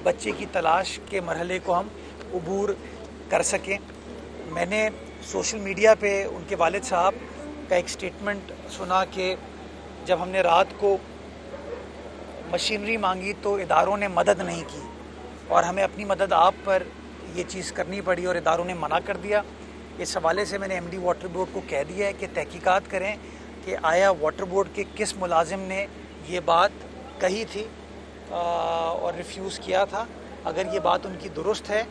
بچے کی تلاش کے مرحلے کو ہم عبور کر سکیں۔ میں نے سوشل میڈیا پہ ان کے والد صاحب کا ایک سٹیٹمنٹ سنا کہ جب ہم نے رات کو مشینری مانگی تو اداروں نے مدد نہیں کی اور ہمیں اپنی مدد آپ پر یہ چیز کرنی پڑی اور اداروں نے منع کر دیا۔ اس حوالے سے میں نے ایم ڈی واٹر بورڈ کو کہہ دیا ہے کہ تحقیقات کریں کہ آیا واٹر بورڈ کے کس ملازم نے یہ بات کہی تھی اور ریفیوز کیا تھا۔ اگر یہ بات ان کی درست ہے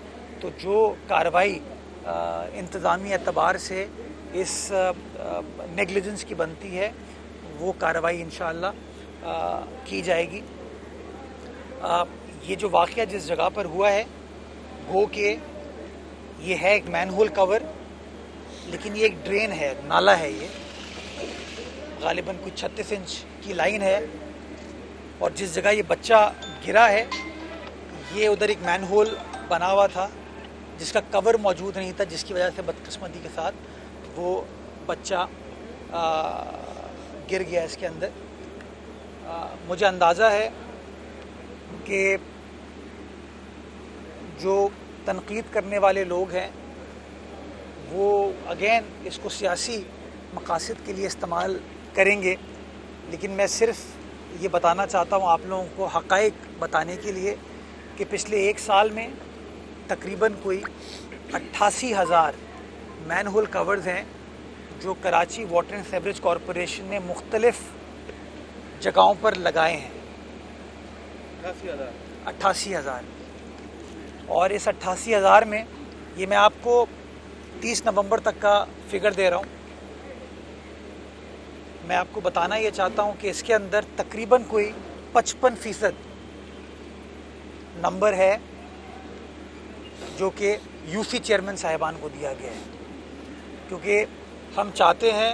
تو جو کارروائی انتظامی اعتبار سے اس نیگلیجنس کی بنتی ہے وہ کارروائی انشاءاللہ کی جائے گی۔ یہ جو واقعہ جس جگہ پر ہوا ہے گو کہ یہ ہے ایک مین ہول کور، لیکن یہ ایک ڈرین ہے، نالا ہے، یہ غالباً کچھ 36 انچ کی لائن ہے، اور جس جگہ یہ بچہ گرا ہے یہ ادھر ایک مین ہول بنا ہوا تھا جس کا کور موجود نہیں تھا، جس کی وجہ سے بدقسمتی کے ساتھ وہ بچہ گر گیا اس کے اندر۔ مجھے اندازہ ہے کہ جو تنقید کرنے والے لوگ ہیں وہ اگین اس کو سیاسی مقاصد کے لیے استعمال کریں گے، لیکن میں صرف یہ بتانا چاہتا ہوں آپ لوگوں کو حقائق بتانے کے لیے کہ پچھلے ایک سال میں تقریباً کوئی 88,000 مین ہول کورز ہیں جو Karachi water and sewerage corporation نے مختلف جگہوں پر لگائے ہیں۔ 88,000، اور اس 88,000 میں یہ میں آپ کو 30 نومبر تک کا فگر دے رہا ہوں۔ میں آپ کو بتانا یہ چاہتا ہوں کہ اس کے اندر تقریباً کوئی 55% نمبر ہے جو کہ یو سی چیئرمین صاحبان کو دیا گیا ہے، کیونکہ ہم چاہتے ہیں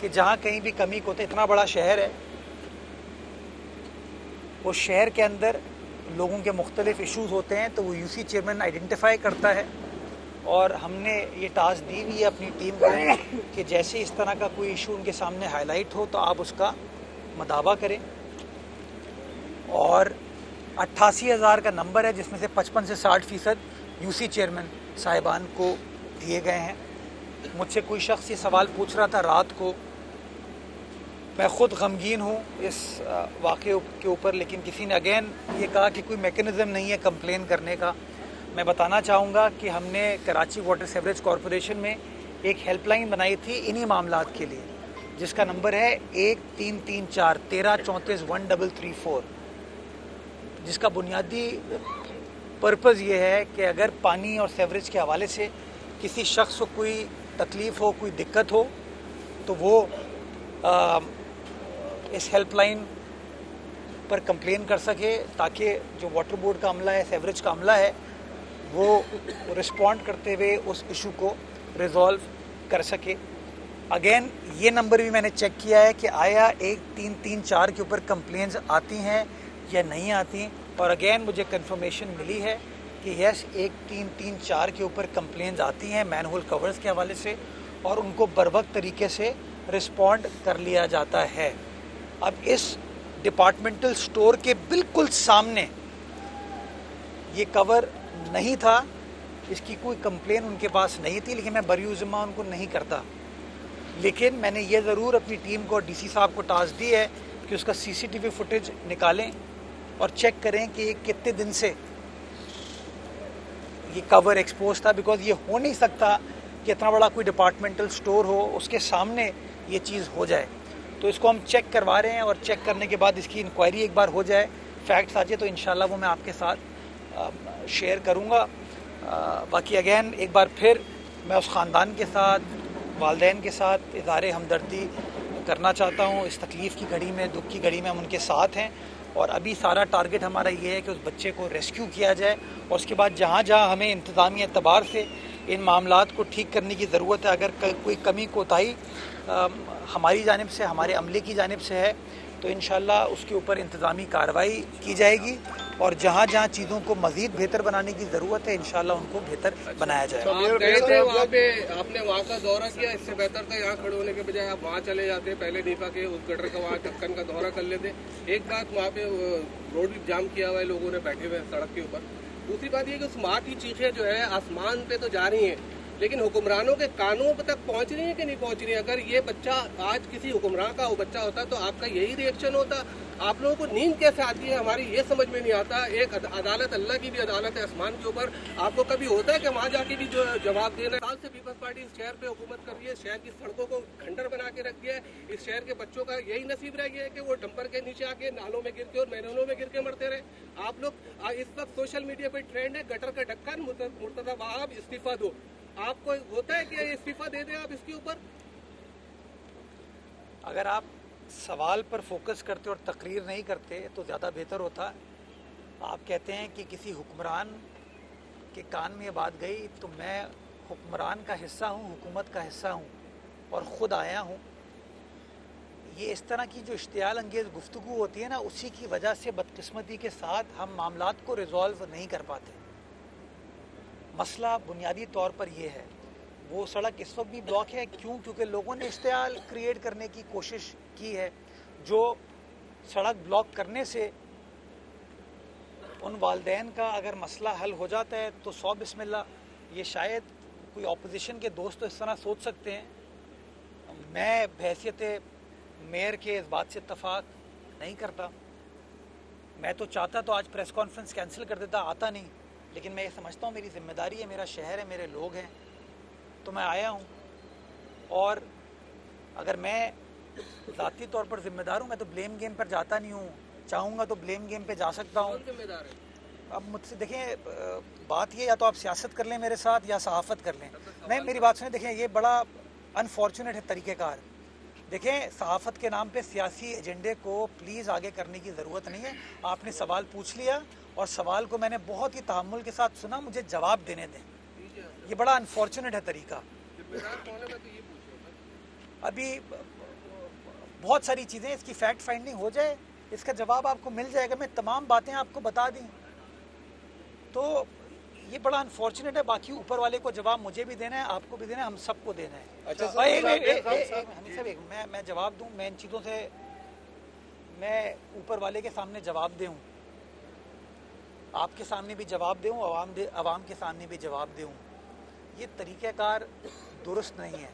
کہ جہاں کہیں بھی کمی کو تو اتنا بڑا شہر ہے، اس شہر کے اندر لوگوں کے مختلف ایشوز ہوتے ہیں تو وہ یو سی چیئرمین آئیڈینٹیفائی کرتا ہے، اور ہم نے یہ ٹاسک دی ہوئی ہے اپنی ٹیم کو کہ جیسے اس طرح کا کوئی ایشو ان کے سامنے ہائی لائٹ ہو تو آپ اس کا مداوع کریں، اور 88,000 کا نمبر ہے جس میں سے 55 سے 60% یو سی چیئرمین صاحبان کو دیے گئے ہیں۔ مجھ سے کوئی شخص یہ سوال پوچھ رہا تھا رات کو، میں خود غمگین ہوں اس واقعے کے اوپر، لیکن کسی نے اگین یہ کہا کہ کوئی میکنزم نہیں ہے کمپلین کرنے کا۔ میں بتانا چاہوں گا کہ ہم نے کراچی واٹر سیوریج کارپوریشن میں ایک ہیلپ لائن بنائی تھی انہی معاملات کے لیے، جس کا نمبر ہے 1334 1334 1334، جس کا بنیادی پرپز یہ ہے کہ اگر پانی اور سیوریج کے حوالے سے کسی شخص کو کوئی تکلیف ہو، کوئی دقت ہو، تو وہ اس ہیلپ لائن پر کمپلین کر سکے تاکہ جو واٹر بورڈ کا عملہ ہے، سیوریج کا عملہ ہے، وہ رسپونڈ کرتے ہوئے اس ایشو کو ریزالو کر سکے۔ اگین یہ نمبر بھی میں نے چیک کیا ہے کہ آیا 1334 کے اوپر کمپلینز آتی ہیں یا نہیں آتی، اور اگین مجھے کنفرمیشن ملی ہے کہ یس 1334 کے اوپر کمپلینز آتی ہیں مین ہول کورز کے حوالے سے، اور ان کو بروقت طریقے سے رسپونڈ کر لیا جاتا ہے۔ اب اس ڈپارٹمنٹل سٹور کے بالکل سامنے یہ کور نہیں تھا، اس کی کوئی کمپلین ان کے پاس نہیں تھی، لیکن میں بری ذمہ ان کو نہیں کرتا، لیکن میں نے یہ ضرور اپنی ٹیم کو اور ڈی سی صاحب کو ٹاسک دی ہے کہ اس کا سی سی ٹی وی فوٹیج نکالیں اور چیک کریں کہ یہ کتنے دن سے یہ کور ایکسپوز تھا، بیکاز یہ ہو نہیں سکتا کہ اتنا بڑا کوئی ڈپارٹمنٹل سٹور ہو اس کے سامنے یہ چیز ہو جائے۔ تو اس کو ہم چیک کروا رہے ہیں، اور چیک کرنے کے بعد اس کی انکوائری ایک بار ہو جائے، فیکٹس آ جائے تو انشاءاللہ وہ میں آپ کے ساتھ شیئر کروں گا۔ باقی اگین ایک بار پھر میں اس خاندان کے ساتھ، والدین کے ساتھ اظہار ہمدردی کرنا چاہتا ہوں۔ اس تکلیف کی گھڑی میں، دکھ کی گھڑی میں ہم ان کے ساتھ ہیں، اور ابھی سارا ٹارگٹ ہمارا یہ ہے کہ اس بچے کو ریسکیو کیا جائے، اور اس کے بعد جہاں جہاں ہمیں انتظامی اعتبار سے ان معاملات کو ٹھیک کرنے کی ضرورت ہے، اگر کوئی کمی کوتاہی ہماری جانب سے، ہمارے عملے کی جانب سے ہے، تو انشاءاللہ اس کے اوپر انتظامی کارروائی کی جائے گی، اور جہاں جہاں چیزوں کو مزید بہتر بنانے کی ضرورت ہے انشاءاللہ ان کو بہتر بنایا جائے گا. آپ گئے تھے وہاں پہ, آپ نے وہاں کا دورہ کیا, اس سے بہتر تھا یہاں کھڑے ہونے کے بجائے آپ وہاں چلے جاتے, پہلے نیفا کے اس گٹر کا وہاں ڈھکن کا دورہ کر لیتے. ایک بات, وہاں پہ روڈ بھی جام کیا ہوا ہے, لوگوں نے بیٹھے ہوئے سڑک کے اوپر. دوسری بات یہ کہ اس ماں کی چیخیں جو ہے آسمان پہ تو جا رہی ہیں, لیکن حکمرانوں کے کانوں تک پہنچ رہی ہیں کہ نہیں پہنچ رہی ہیں. اگر یہ بچہ آج کسی حکمران کا وہ بچہ ہوتا تو آپ کا یہی ری ایکشن ہوتا. آپ لوگوں کو نیند کیسے آتی ہے ہماری یہ سمجھ میں نہیں آتا. ایک عدالت اللہ کی بھی عدالت ہے آسمان کے اوپر, آپ کو کبھی ہوتا ہے کہ وہاں جا کے بھی جو جواب دینا ہے. سال سے پیپلز پارٹی اس شہر پہ حکومت کر رہی ہے, شہر کی سڑکوں کو کھنڈر بنا کے رکھ دیا ہے. اس شہر کے بچوں کا یہی نصیب رہ گیا ہے کہ وہ ڈمپر کے نیچے آ کے نالوں میں گر کے اور میدانوں میں گر کے مرتے رہے. آپ لوگ اس وقت سوشل میڈیا پہ ٹرینڈ ہے گٹر کا ڈھکن, مرتضی وہاب استعفیٰ دو. آپ کو ہوتا ہے کہ استعفیٰ دے دیں آپ اس کے اوپر؟ اگر آپ سوال پر فوکس کرتے اور تقریر نہیں کرتے تو زیادہ بہتر ہوتا. آپ کہتے ہیں کہ کسی حکمران کے کان میں یہ بات گئی تو میں حکمران کا حصہ ہوں, حکومت کا حصہ ہوں اور خود آیا ہوں. یہ اس طرح کی جو اشتعال انگیز گفتگو ہوتی ہے نا, اسی کی وجہ سے بدقسمتی کے ساتھ ہم معاملات کو ریزالو نہیں کر پاتے. مسئلہ بنیادی طور پر یہ ہے. وہ سڑک اس وقت بھی بلاک ہے, کیوں؟ کیونکہ لوگوں نے اشتعال کریٹ کرنے کی کوشش کی ہے. جو سڑک بلاک کرنے سے ان والدین کا اگر مسئلہ حل ہو جاتا ہے تو 100 بسم اللہ. یہ شاید کوئی اپوزیشن کے دوست تو اس طرح سوچ سکتے ہیں. میں بحیثیت میئر کے اس بات سے اتفاق نہیں کرتا. میں تو چاہتا تو آج پریس کانفرنس کینسل کر دیتا, آتا نہیں. لیکن میں یہ سمجھتا ہوں میری ذمہ داری ہے, میرا شہر ہے, میرے لوگ ہیں, تو میں آیا ہوں. اور اگر میں ذاتی طور پر ذمہ دار ہوں, میں تو بلیم گیم پر جاتا نہیں ہوں. چاہوں گا تو بلیم گیم پہ جا سکتا ہوں. اب مجھ سے دیکھیں, بات یہ, یا تو آپ سیاست کر لیں میرے ساتھ یا صحافت کر لیں. نہیں, میری بات سنیں, دیکھیں یہ بڑا انفارچونیٹ ہے طریقہ کار. دیکھیں, صحافت کے نام پہ سیاسی ایجنڈے کو پلیز آگے کرنے کی ضرورت نہیں ہے. آپ نے سوال پوچھ لیا اور سوال کو میں نے بہت ہی تحمل کے ساتھ سنا, مجھے جواب دینے دیں. یہ بڑا انفارچونیٹ ہے طریقہ. ابھی بہت ساری چیزیں, اس کی فیکٹ فائنڈنگ ہو جائے, اس کا جواب آپ کو مل جائے گا. میں تمام باتیں آپ کو بتا دیں تو یہ بڑا انفارچونیٹ ہے. باقی اوپر والے کو جواب مجھے بھی دینا ہے, آپ کو بھی دینا ہے, ہم سب کو دینا ہے. میں جواب دوں, میں ان چیزوں سے میں اوپر والے کے سامنے جواب دوں, آپ کے سامنے بھی جواب دوں, عوام کے سامنے بھی جواب دوں. یہ طریقہ کار درست نہیں ہے.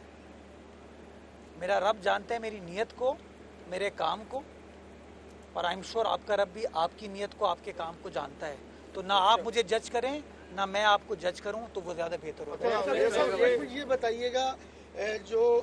میرا رب جانتا ہے میری نیت کو, میرے کام کو, اور آئی ایم شور آپ کا رب بھی آپ کی نیت کو, آپ کے کام کو جانتا ہے. تو نہ آپ مجھے جج کریں نہ میں آپ کو جج کروں, تو وہ زیادہ بہتر ہوگا. یہ بتائیے گا, جو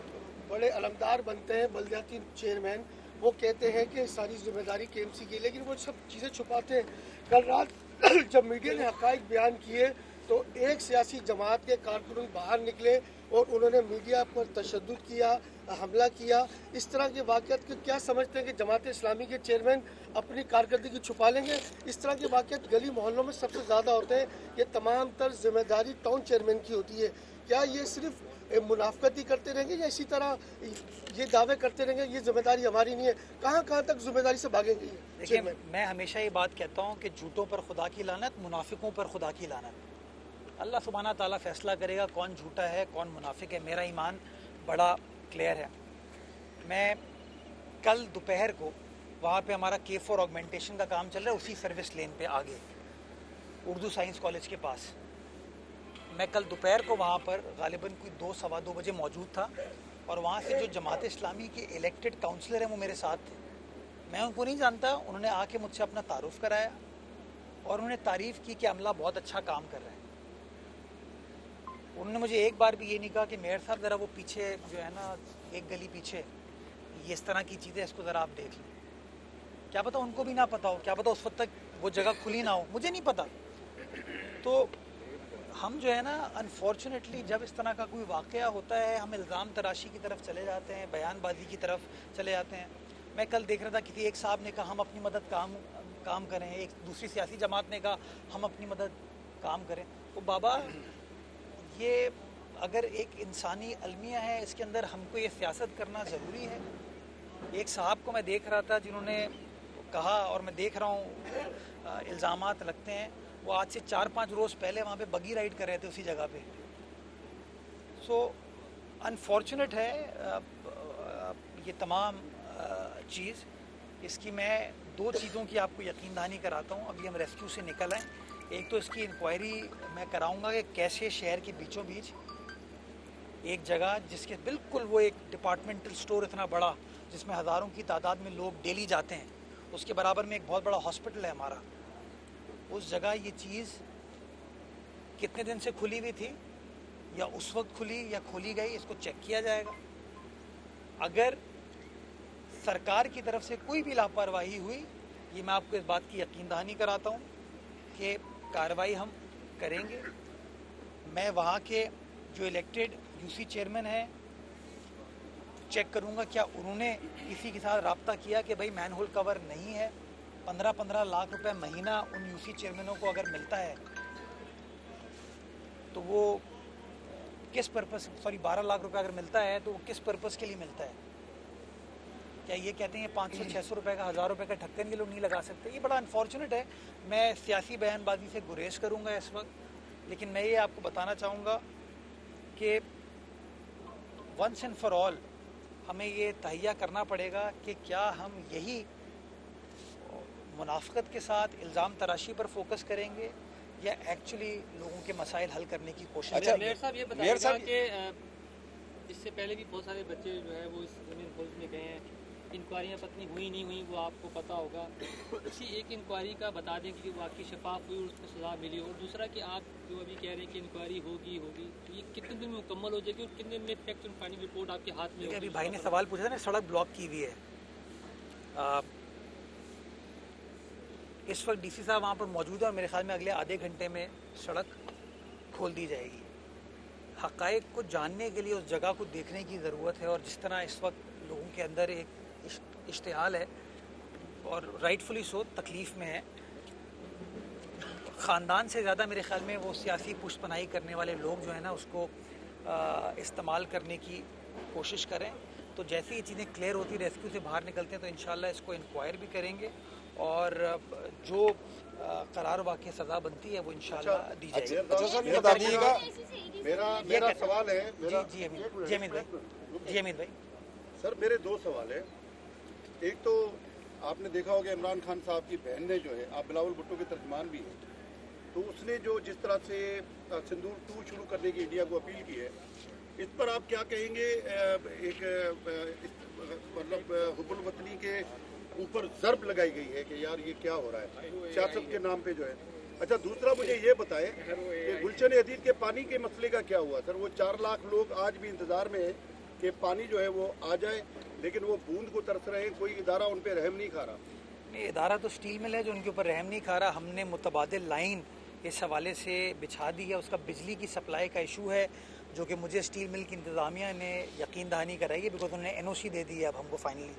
بڑے علمدار بنتے ہیں بلدیاتی چیئرمین, وہ کہتے ہیں کہ ساری ذمہ داری کے ایم سی کی, لیکن وہ سب چیزیں چھپاتے ہیں. کل رات جب میڈیا نے حقائق بیان کیے تو ایک سیاسی جماعت کے کارکنن باہر نکلے اور انہوں نے میڈیا پر تشدد کیا, حملہ کیا. اس طرح کے واقعات کو کیا سمجھتے ہیں کہ جماعت اسلامی کے چیئرمین اپنی کارکردگی چھپا لیں گے؟ اس طرح کے واقعات گلی محلوں میں سب سے زیادہ ہوتے ہیں. یہ تمام تر ذمہ داری ٹاؤن چیئرمین کی ہوتی ہے. کیا یہ صرف منافقت ہی کرتے رہیں گے یا اسی طرح یہ دعوے کرتے رہیں گے یہ ذمہ داری ہماری نہیں ہے؟ کہاں تک ذمہ داری سے بھاگیں گے؟ دیکھیں, میں ہمیشہ یہ بات کہتا ہوں کہ جھوٹوں پر خدا کی لعنت, منافقوں پر خدا کی لعنت. اللہ سبحانہ تعالیٰ فیصلہ کرے گا کون جھوٹا ہے کون منافق ہے. میرا ایمان بڑا کلیئر ہے. میں کل دوپہر کو وہاں پہ ہمارا K4 آگمنٹیشن کا کام چل رہا ہے, اسی سروس لین پہ آگے اردو سائنس کالج کے پاس. میں کل دوپہر کو وہاں پر غالباً کوئی 2-2:15 بجے موجود تھا, اور وہاں سے جو جماعت اسلامی کے الیکٹڈ کاؤنسلر ہیں وہ میرے ساتھ تھے. میں ان کو نہیں جانتا, انہوں نے آ کے مجھ سے اپنا تعارف کرایا اور انہوں نے تعریف کی کہ عملہ بہت اچھا کام کر رہا ہے. انہوں نے مجھے ایک بار بھی یہ نہیں کہا کہ میئر صاحب ذرا وہ پیچھے جو ہے نا, ایک گلی پیچھے یہ اس طرح کی چیزیں, اس کو ذرا آپ دیکھ لیں. کیا پتا ان کو بھی نہ پتا ہو, کیا پتا اس وقت تک وہ جگہ کھلی نہ ہو, مجھے نہیں پتا. تو ہم جو ہے نا انفارچونیٹلی جب اس طرح کا کوئی واقعہ ہوتا ہے ہم الزام تراشی کی طرف چلے جاتے ہیں, بیان بازی کی طرف چلے جاتے ہیں. میں کل دیکھ رہا تھا کسی ایک صاحب نے کہا ہم اپنی مدد کام کریں, ایک دوسری سیاسی جماعت نے کہا ہم اپنی مدد کام کریں. تو بابا یہ اگر ایک انسانی المیہ ہے, اس کے اندر ہم کو یہ سیاست کرنا ضروری ہے. ایک صاحب کو میں دیکھ رہا تھا جنہوں نے کہا, اور میں دیکھ رہا ہوں इल्ज़ामात लगते हैं, वो आज से 4-5 रोज़ पहले वहाँ पे बगी राइड कर रहे थे उसी जगह पे। सो अनफॉर्चुनेट है ये तमाम चीज़। इसकी मैं 2 चीज़ों की आपको यकीन दहानी कराता हूँ। अभी हम रेस्क्यू से निकल आए। एक तो इसकी इंक्वायरी मैं कराऊंगा कि कैसे शहर के बीचों बीच एक जगह जिसके बिल्कुल वो एक डिपार्टमेंटल स्टोर इतना बड़ा जिसमें हज़ारों की तादाद में लोग डेली जाते हैं, उसके बराबर में एक बहुत बड़ा हॉस्पिटल है हमारा, उस जगह ये चीज़ कितने दिन से खुली हुई थी या उस वक्त खुली या खोली गई, इसको चेक किया जाएगा। अगर सरकार की तरफ से कोई भी लापरवाही हुई, ये मैं आपको इस बात की यकीन दहानी कराता हूँ कि कार्रवाई हम करेंगे। मैं वहाँ के जो इलेक्टेड यूसी चेयरमैन हैं चेक करूँगा क्या उन्होंने किसी के साथ राब्ता किया कि भाई मैनहोल कवर नहीं है। 15-15 लाख रुपए महीना उन यूसी चेयरमैनों को अगर मिलता है तो वो किस पर्पस, 12 लाख रुपए अगर मिलता है तो वो किस पर्पस के लिए मिलता है? क्या ये कहते हैं 500-600 रुपए का, 1000 रुपए का ढक्कन के लोग नहीं लगा सकते? ये बड़ा अनफॉर्चुनेट है। मैं सियासी बयानबाजी से गुरेज करूँगा इस वक्त, लेकिन मैं ये आपको बताना चाहूँगा कि वंस एंड फॉर ऑल हमें ये तहैया करना पड़ेगा कि क्या हम यही मुनाफिकत के साथ इल्ज़ाम तराशी पर फोकस करेंगे या एक्चुअली लोगों के मसाइल हल करने की कोशिश करेंगे। मेयर साहब ये बताइएगा कि इससे पहले भी बहुत सारे बच्चे जो है वो इस ज़मीन खोज में गए हैं, इंक्वायरियाँ पत्नी हुई नहीं हुई वो आपको पता होगा। इसी एक इंक्वायरी का बता दें कि वाकई शफाफ हुई और उसको सज़ा मिली, और दूसरा कि आप जो अभी कह रहे हैं कि इंक्वायरी होगी तो ये कितने दिन में मुकम्मल हो जाएगी और कितने दिन में फैक्ट एंड फाइनल रिपोर्ट आपके हाथ में होगी? अभी भाई ने सवाल पूछा था ना, सड़क ब्लॉक की हुई है, इस वक्त डीसी साहब वहाँ पर मौजूद है और मेरे ख्याल में अगले आधे घंटे में सड़क खोल दी जाएगी। हक़ाइक़ को जानने के लिए उस जगह को देखने की ज़रूरत है, और जिस तरह इस वक्त लोगों के अंदर एक इश्तिहाल है और राइटफुली सो तकलीफ़ में है, ख़ानदान से ज़्यादा मेरे ख्याल में वो सियासी पुष्टपनाही करने वाले लोग जो है ना उसको इस्तेमाल करने की कोशिश करें। तो जैसे ही चीज़ें क्लियर होती रेस्क्यू से बाहर निकलते हैं तो इंशाल्लाह इसको इंक्वायर भी करेंगे और जो करार वाक़ई सज़ा बनती है वो इंशाल्लाह दी जाएगी। अच्छा सर ये बता दीजिएगा, मेरा सवाल है जी अमित भाई सर मेरे 2 सवाल है। एक तो आपने देखा होगा इमरान खान साहब की बहन ने जो है, आप बिलावल भुट्टो के तर्जमान भी हैं, तो उसने जो जिस तरह से सिंदूर 2 शुरू करने की इंडिया को अपील की है, इस पर आप क्या कहेंगे? एक मतलब हुब्बुल वतनी के ऊपर ज़र्ब लगाई गई है कि यार ये क्या हो रहा है सियासत के नाम पे जो है। अच्छा दूसरा मुझे ये बताएं कि गुलशन हदीद के पानी के मसले का क्या हुआ? सर वो 4 लाख लोग आज भी इंतज़ार में हैं कि पानी जो है वो आ जाए, लेकिन वो बूंद को तरस रहे हैं, कोई इदारा उन पर रहम नहीं खा रहा। नहीं, इदारा तो स्टील मिल है जो उनके ऊपर रहम नहीं खा रहा। हमने मुतबादिल लाइन इस हवाले से बिछा दी है। उसका बिजली की सप्लाई का इशू है जो कि मुझे स्टील मिल की इंतज़ामिया ने यकीन दहानी कराई है, बिकॉज उन्होंने NOC दे दी है अब हमको फाइनली।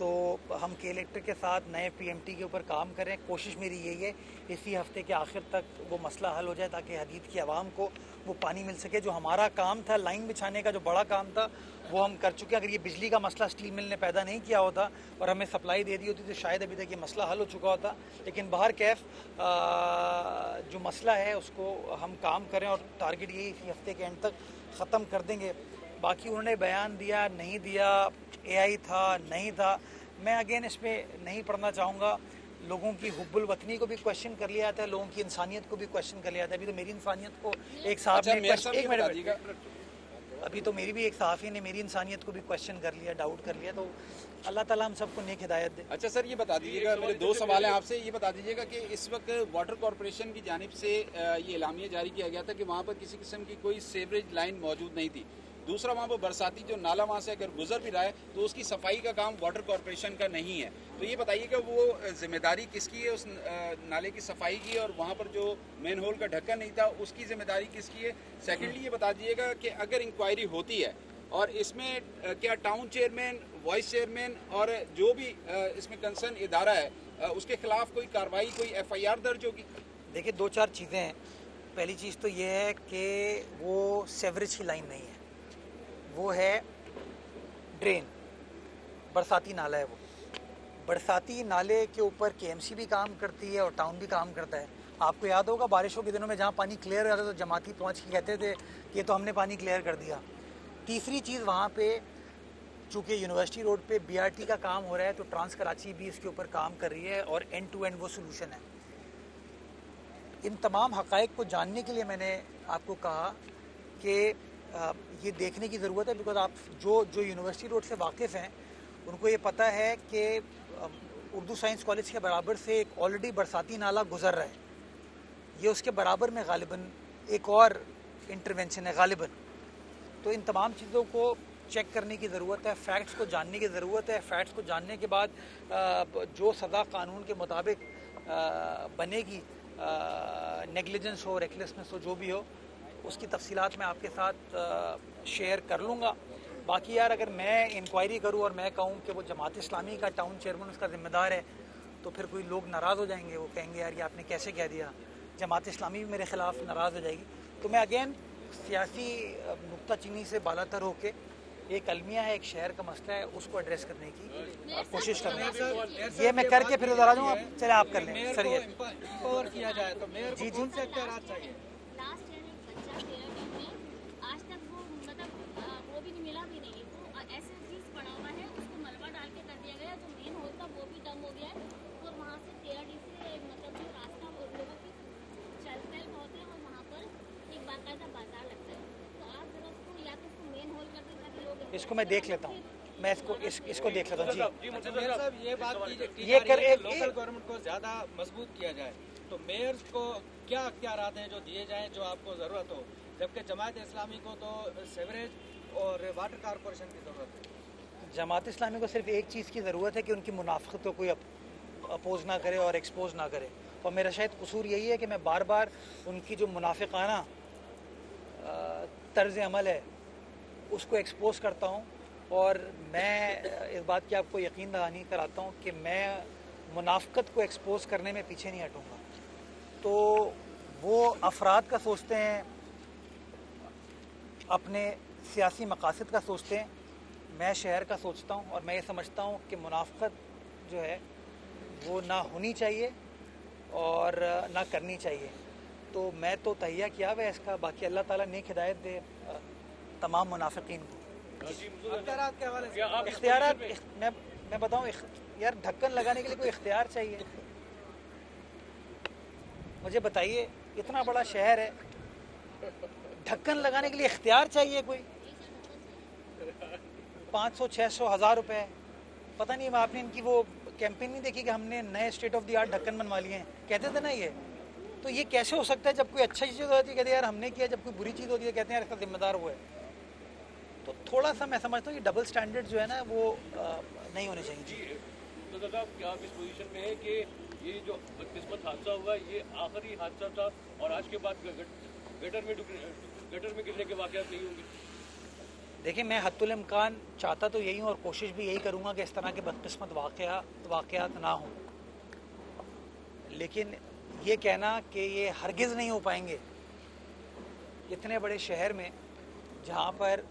तो हम के इलेक्ट्रिक के साथ नए PMT के ऊपर काम करें। कोशिश मेरी यही है इसी हफ्ते के आखिर तक वो मसला हल हो जाए ताकि हदीद की आवाम को वो पानी मिल सके। जो हमारा काम था लाइन बिछाने का, जो बड़ा काम था, वो हम कर चुके हैं। अगर ये बिजली का मसला स्टील मिल ने पैदा नहीं किया होता और हमें सप्लाई दे दी होती तो शायद अभी तक ये मसला हल हो चुका होता। लेकिन बाहर कैफ जो मसला है उसको हम काम करें और टारगेट यही इसी हफ्ते के एंड तक ख़त्म कर देंगे। बाकी उन्होंने बयान दिया नहीं दिया, AI था नहीं था, मैं अगेन इस पर नहीं पढ़ना चाहूँगा। लोगों की हुब्बुल वतनी को भी क्वेश्चन कर लिया जाता है, लोगों की इंसानियत को भी क्वेश्चन कर लिया जाता है। अभी तो मेरी इंसानियत को एक साहब ने एक मिनट अभी तो मेरी भी एक सहाफ़ी ने मेरी इंसानियत को भी क्वेश्चन कर लिया, डाउट कर लिया। तो अल्लाह ताला हम सबको नेक हिदायत दे। अच्छा सर ये बता दीजिएगा, मेरे 2 सवाल हैं आपसे। ये बता दीजिएगा कि इस वक्त वाटर कॉरपोरेशन की जानिब से ये एलामिया जारी किया गया था कि वहाँ पर किसी किस्म की कोई सीवरेज लाइन मौजूद नहीं थी। दूसरा वहाँ पर बरसाती जो नाला वहाँ से अगर गुजर भी रहा है तो उसकी सफाई का काम वाटर कॉरपोरेशन का नहीं है। तो ये बताइएगा वो जिम्मेदारी किसकी है उस नाले की सफाई की, और वहाँ पर जो मेन होल का ढक्कन नहीं था उसकी जिम्मेदारी किसकी है? सेकेंडली ये बता दीजिएगा कि अगर इंक्वायरी होती है और इसमें क्या टाउन चेयरमैन, वाइस चेयरमैन और जो भी इसमें कंसर्न इदारा है उसके खिलाफ कोई कार्रवाई, कोई FIR दर्ज होगी? देखिए 2-4 चीज़ें हैं। पहली चीज़ तो ये है कि वो सेवरेज की लाइन नहीं है, वो है ड्रेन, बरसाती नाला है। वो बरसाती नाले के ऊपर KMC भी काम करती है और टाउन भी काम करता है। आपको याद होगा बारिशों के दिनों में जहाँ पानी क्लियर हो जाता तो जमाती पहुँच के कहते थे कि ये तो हमने पानी क्लियर कर दिया। तीसरी चीज़, वहाँ पे चूँकि यूनिवर्सिटी रोड पे BRT का काम हो रहा है तो ट्रांस कराची भी इसके ऊपर काम कर रही है और एंड टू एंड वो सोल्यूशन है। इन तमाम हक़ाइक़ को जानने के लिए मैंने आपको कहा कि ये देखने की ज़रूरत है, बिकॉज़ आप जो यूनिवर्सिटी रोड से वाकिफ़ हैं उनको ये पता है कि उर्दू साइंस कॉलेज के बराबर से एक ऑलरेडी बरसाती नाला गुज़र रहा है, ये उसके बराबर में गालिबन एक और इंटरवेंशन है गालिबन। तो इन तमाम चीज़ों को चेक करने की ज़रूरत है, फैक्ट्स को जानने की ज़रूरत है। फैक्ट्स को जानने के बाद जो सज़ा कानून के मुताबिक बनेगी, नेगलिजेंस हो, रेकलेसनेस हो, जो भी हो, उसकी तफसीलात मैं आपके साथ शेयर कर लूँगा। बाकी यार अगर मैं इंक्वायरी करूँ और मैं कहूँ कि वो जमात इस्लामी का टाउन चेयरमैन उसका ज़िम्मेदार है तो फिर कोई लोग नाराज़ हो जाएंगे, वो कहेंगे यार ये आपने कैसे कह दिया, जमात इस्लामी भी मेरे ख़िलाफ़ नाराज़ हो जाएगी। तो मैं अगेन सियासी नुक्ता चीनी से बालातर होके एक अलमिया है, एक शहर का मसला है, उसको एड्रेस करने की कोशिश कर रहे हैं। ये मैं करके फिर उधर आ जाऊँ। चले आप कर लें सर। ये एम्पावर किया जाए तो मेयर को कौन से इख्तियारात चाहिए? लास्ट ईयर एक बच्चा 13 में आज तक वो मतलब वो भी नहीं मिला भी नहीं, वो ऐसे चीज़ पड़ा हुआ है, उसको मलबा डाल के कर दिया गया। जो मेन होल था वो भी डम हो गया है और वहाँ से 13D से मतलब जो रास्ता और लोगों की चल चल बहुत है और वहाँ पर एक बाकायदा बाजार लगता है। तो आप जरा उसको या तो उसको मेन होल कर दें ताकि लोग इसको मैं देख लेता हूँ, मैं इसको देख लेता हूँ जी। मेयर साहब ये बात की ये कर लोकल गवर्नमेंट को ज़्यादा मजबूत किया जाए तो मेयर को क्या इख्तियारात हैं जो दिए जाएं जो आपको ज़रूरत हो, जबकि जमात इस्लामी को तो सेवरेज और वाटर कारपोरेशन की ज़रूरत है। जमात इस्लामी को सिर्फ एक चीज़ की ज़रूरत है कि उनकी मुनाफिकत को कोई अपोज ना करे और एक्सपोज ना करे। और मेरा शायद कसूर यही है कि मैं बार बार उनकी जो मुनाफिकाना तर्ज अमल है उसको एक्सपोज करता हूँ। और मैं इस बात की आपको यकीन दहानी कराता हूँ कि मैं मुनाफिकत को एक्सपोज करने में पीछे नहीं हटूँगा। तो वो अफराद का सोचते हैं, अपने सियासी मकासद का सोचते हैं, मैं शहर का सोचता हूँ। और मैं ये समझता हूँ कि मुनाफिकत जो है वो ना होनी चाहिए और ना करनी चाहिए। तो मैं तो तहिया किया हुआ है इसका, बाकी अल्लाह ताला नेक हिदायत दे तमाम मुनाफिकीन को। इख्तियारात के हवाले से इख्तियारात मैं बताऊँ यार, ढक्कन लगाने के लिए कोई इख्तियार चाहिए? मुझे बताइए, इतना बड़ा शहर है, ढक्कन लगाने के लिए इख्तियार चाहिए कोई? 500, 600, 1000 रुपए। पता नहीं आपने इनकी वो कैंपेन नहीं देखी कि हमने नए स्टेट ऑफ द आर्ट ढक्कन बनवा लिए हैं, कहते थे ना ये। तो ये कैसे हो सकता है जब कोई अच्छी चीज़ होती है कहते हैं यार हमने किया, जब कोई बुरी चीज़ होती है कहते हैं यार इसका जिम्मेदार वो है। तो थोड़ा सा मैं समझता हूँ कि डबल स्टैंडर्ड जो है ना वो नहीं होने चाहिए। जी तो दादा क्या आप इस पोजीशन में है कि ये जो बदकिस्मत हादसा हुआ ये आखिरी हादसा था और आज के बाद गटर में गिरने के वाक़यात नहीं होंगे? देखिए, मैं हद्दुल इम्कान चाहता तो यही हूँ और कोशिश भी यही करूँगा कि इस तरह के बदकिस्मत वाक़यात ना हों, लेकिन ये कहना कि ये हरगिज़ नहीं हो पाएंगे इतने बड़े शहर में जहाँ पर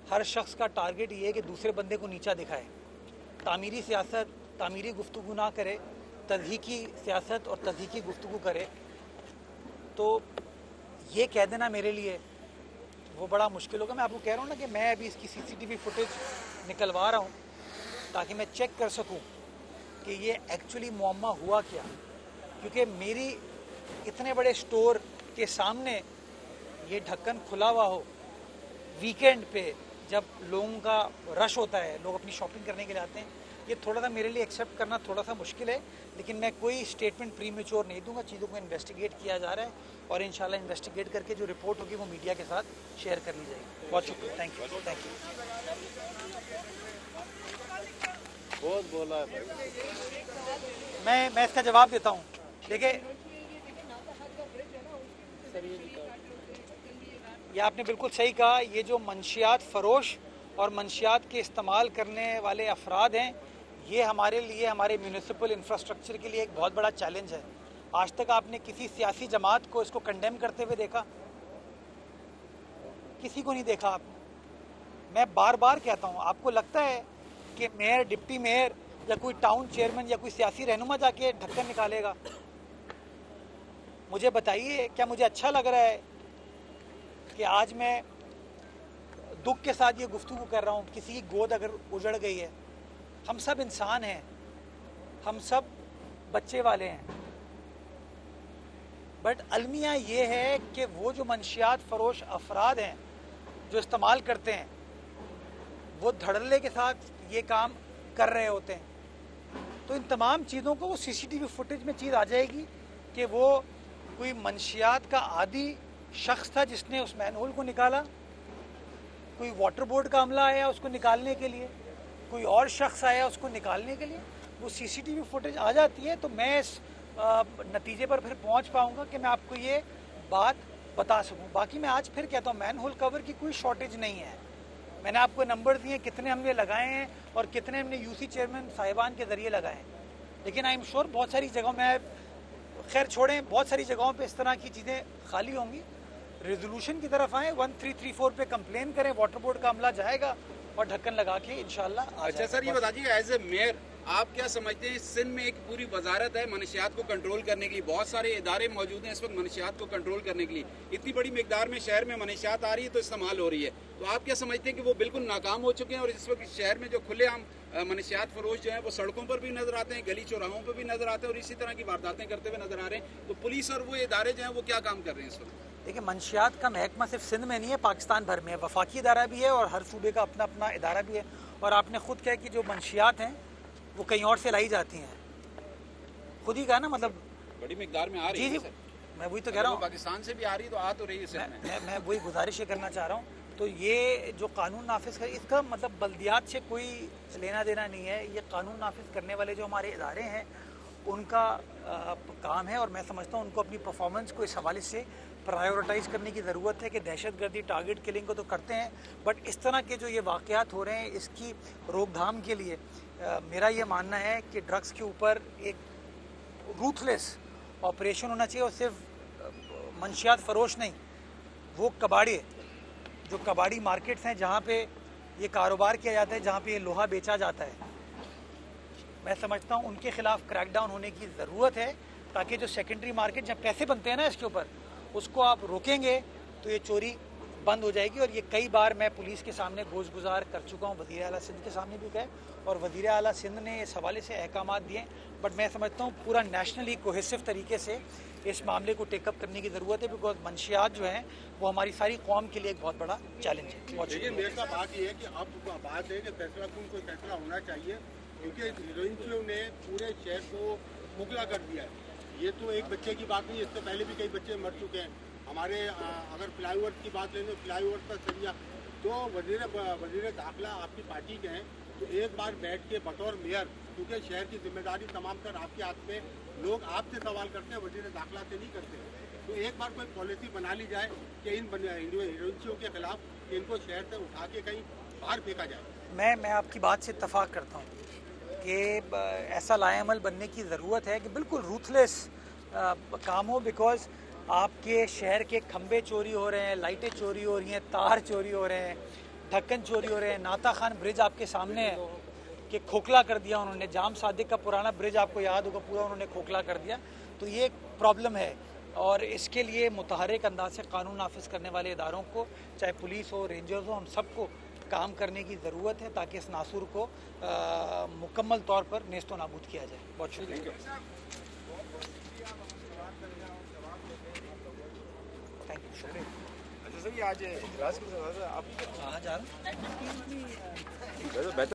हर शख्स का टारगेट ये है कि दूसरे बंदे को नीचा दिखाए, तामीरी सियासत, तामीरी गुफ्तगू ना करे, तज़हीकी सियासत और तज़हीकी गुफ्तगू करे, तो ये कह देना मेरे लिए वो बड़ा मुश्किल होगा। मैं आपको कह रहा हूँ ना कि मैं अभी इसकी CCTV फुटेज निकलवा रहा हूँ ताकि मैं चेक कर सकूँ कि ये एक्चुअली मुअम्मा हुआ क्या। क्योंकि मेरी इतने बड़े स्टोर के सामने ये ढक्कन खुला हुआ हो वीकेंड पे जब लोगों का रश होता है, लोग अपनी शॉपिंग करने के लिए आते हैं, ये थोड़ा सा मेरे लिए एक्सेप्ट करना थोड़ा सा मुश्किल है। लेकिन मैं कोई स्टेटमेंट प्रीमेच्योर नहीं दूंगा, चीज़ों को इन्वेस्टिगेट किया जा रहा है और इंशाल्लाह इन्वेस्टिगेट करके जो रिपोर्ट होगी वो मीडिया के साथ शेयर कर ली जाएगी। बहुत शुक्रिया, थैंक यू। बहुत बोला है भाई। मैं इसका जवाब देता हूँ। देखिए, ये आपने बिल्कुल सही कहा, ये जो मंशियात फरोश और मंशियात के इस्तेमाल करने वाले अफराद हैं, ये हमारे लिए, हमारे म्यूनिसिपल इंफ्रास्ट्रक्चर के लिए एक बहुत बड़ा चैलेंज है। आज तक आपने किसी सियासी जमात को इसको कंडेम करते हुए देखा? किसी को नहीं देखा आपने। मैं बार बार कहता हूँ, आपको लगता है कि मेयर, डिप्टी मेयर या कोई टाउन चेयरमैन या कोई सियासी रहनुमा जाके ढक्कन निकालेगा? मुझे बताइए, क्या मुझे अच्छा लग रहा है कि आज मैं दुख के साथ ये गुफ्तगू कर रहा हूँ? किसी की गोद अगर उजड़ गई है, हम सब इंसान हैं, हम सब बच्चे वाले हैं, बट अलमिया ये है कि वो जो मंशियात फरोश अफराद हैं जो इस्तेमाल करते हैं, वो धड़ल्ले के साथ ये काम कर रहे होते हैं। तो इन तमाम चीज़ों को वो सीसीटीवी फुटेज में चीज़ आ जाएगी कि वो कोई मंशियात का आदी शख्स था जिसने उस मैनहोल को निकाला, कोई वाटर बोर्ड का अमला आया उसको निकालने के लिए, कोई और शख्स आया उसको निकालने के लिए। वो सीसीटीवी फुटेज आ जाती है तो मैं इस नतीजे पर फिर पहुंच पाऊंगा कि मैं आपको ये बात बता सकूं। बाकी मैं आज फिर कहता हूँ, मैनहोल कवर की कोई शॉर्टेज नहीं है। मैंने आपको नंबर दिए कितने हमने लगाए हैं और कितने हमने यूसी चेयरमैन साहिबान के ज़रिए लगाए हैं, लेकिन आई एम श्योर बहुत सारी जगहों में, खैर छोड़ें, बहुत सारी जगहों पे इस तरह की चीज़ें खाली होंगी। रेजोल्यूशन की तरफ आए, 1334 पे कंप्लेन करें, वाटर बोर्ड का अमला जाएगा और ढक्कन लगा के इंशाल्लाह। अच्छा सर, ये बताइए एज ए मेयर आप क्या समझते हैं, सिंध में एक पूरी वजारत है मनशियात को कंट्रोल करने के लिए, बहुत सारे इदारे मौजूद हैं इस वक्त मनशियात को कंट्रोल करने के लिए, इतनी बड़ी मिकदार में शहर में मनशियात आ रही है तो इस्तेमाल हो रही है, तो आप क्या समझते हैं कि वो बिल्कुल नाकाम हो चुके हैं और इस वक्त शहर में जो खुलेआम मनशियात फरोश जो है वो सड़कों पर भी नजर आते हैं, गली चौराहों पर भी नजर आते हैं और इसी तरह की वारदातें करते हुए नजर आ रहे हैं, तो पुलिस और वो इदारे जो हैं वो क्या काम कर रहे हैं इस वक्त? देखिए, मंशियात का महकमा सिर्फ सिंध में नहीं है, पाकिस्तान भर में है। वफाकी इदारा भी है और हर सूबे का अपना अपना इदारा भी है। और आपने खुद कहा कि जो मंशियात हैं वो कहीं और से लाई जाती हैं, खुद ही कहा ना, मतलब बड़ी मिकदार में आ रही है। जी, मैं वही तो कह रहा हूँ, पाकिस्तान से भी आ रही है तो आ तो रही है। मैं वही गुजारिश करना चाह रहा हूँ। तो ये जो कानून नाफिज कर, इसका मतलब बल्दियात से कोई लेना देना नहीं है। ये कानून नाफिज करने वाले जो हमारे इदारे हैं उनका काम है और मैं समझता हूँ उनको अपनी परफॉर्मेंस को इस हवाले से प्रायोरिटाइज करने की ज़रूरत है कि दहशतगर्दी, टारगेट किलिंग को तो करते हैं, बट इस तरह के जो ये वाक़यात हो रहे हैं इसकी रोकथाम के लिए मेरा ये मानना है कि ड्रग्स के ऊपर एक रूथलेस ऑपरेशन होना चाहिए। और सिर्फ मंशियात फरोश नहीं, वो कबाड़ी, जो कबाड़ी मार्केट्स हैं जहाँ पे ये कारोबार किया जाता है, जहाँ पे ये लोहा बेचा जाता है, मैं समझता हूँ उनके खिलाफ क्रैकडाउन होने की ज़रूरत है, ताकि जो सेकेंडरी मार्केट जब पैसे बनते हैं ना इसके ऊपर, उसको आप रोकेंगे तो ये चोरी बंद हो जाएगी। और ये कई बार मैं पुलिस के सामने गोश गुजार कर चुका हूँ, वज़ीर आला सिंध के सामने भी गए और वज़ीर आला सिंध ने इस हवाले से अहकामात दिए। बट मैं समझता हूँ पूरा नेशनली कोहेसिव तरीके से इस मामले को टेकअप करने की ज़रूरत है, बिकॉज मंशियात जो हैं वो हमारी सारी कौम के लिए एक बहुत बड़ा चैलेंज है। देखिए, मेरे साथ बात ये है कि अब बात है कि फैसला कोई फैसला होना चाहिए, क्योंकि हीरोइंसियों ने पूरे शहर को खोखला कर दिया है। ये तो एक बच्चे की बात नहीं, इससे पहले भी कई बच्चे मर चुके हैं। हमारे अगर फ्लाईओवर की बात लें तो फ्लाईओवर का सरिया तो वज़ीर दाखिला आपकी पार्टी के हैं, तो एक बार बैठ के बतौर मेयर, क्योंकि शहर की जिम्मेदारी तमाम तर आपके हाथ में, लोग आपसे सवाल करते हैं, वज़ीर दाखिला से नहीं करते, तो एक बार कोई पॉलिसी बना ली जाए कि इन हीरोइंसियों के खिलाफ इनको शहर से उठा के कहीं बाहर फेंका जाए। मैं आपकी बात से इत्तफाक करता हूँ कि ऐसा लाएअमल बनने की ज़रूरत है कि बिल्कुल रूथलेस काम हो, बिकॉज आपके शहर के खंबे चोरी हो रहे हैं, लाइटें चोरी हो रही हैं, तार चोरी हो रहे हैं, ढक्कन चोरी हो रहे हैं। नाता खान ब्रिज आपके सामने है कि खोखला कर दिया उन्होंने, जाम सादिक का पुराना ब्रिज आपको याद होगा, पूरा उन्होंने खोखला कर दिया। तो ये एक प्रॉब्लम है और इसके लिए मुतहरिक अंदाज से कानून नाफिज करने वाले इदारों को, चाहे पुलिस हो, रेंजर्स हो, हम सबको काम करने की ज़रूरत है ताकि इस नासूर को मुकम्मल तौर पर नेस्तो नाबूद किया जाए। बहुत शुक्रिया। थैंक यू, शुक्रिया। अच्छा सर, ये आज इजलास की आप कहाँ जा रहे हैं?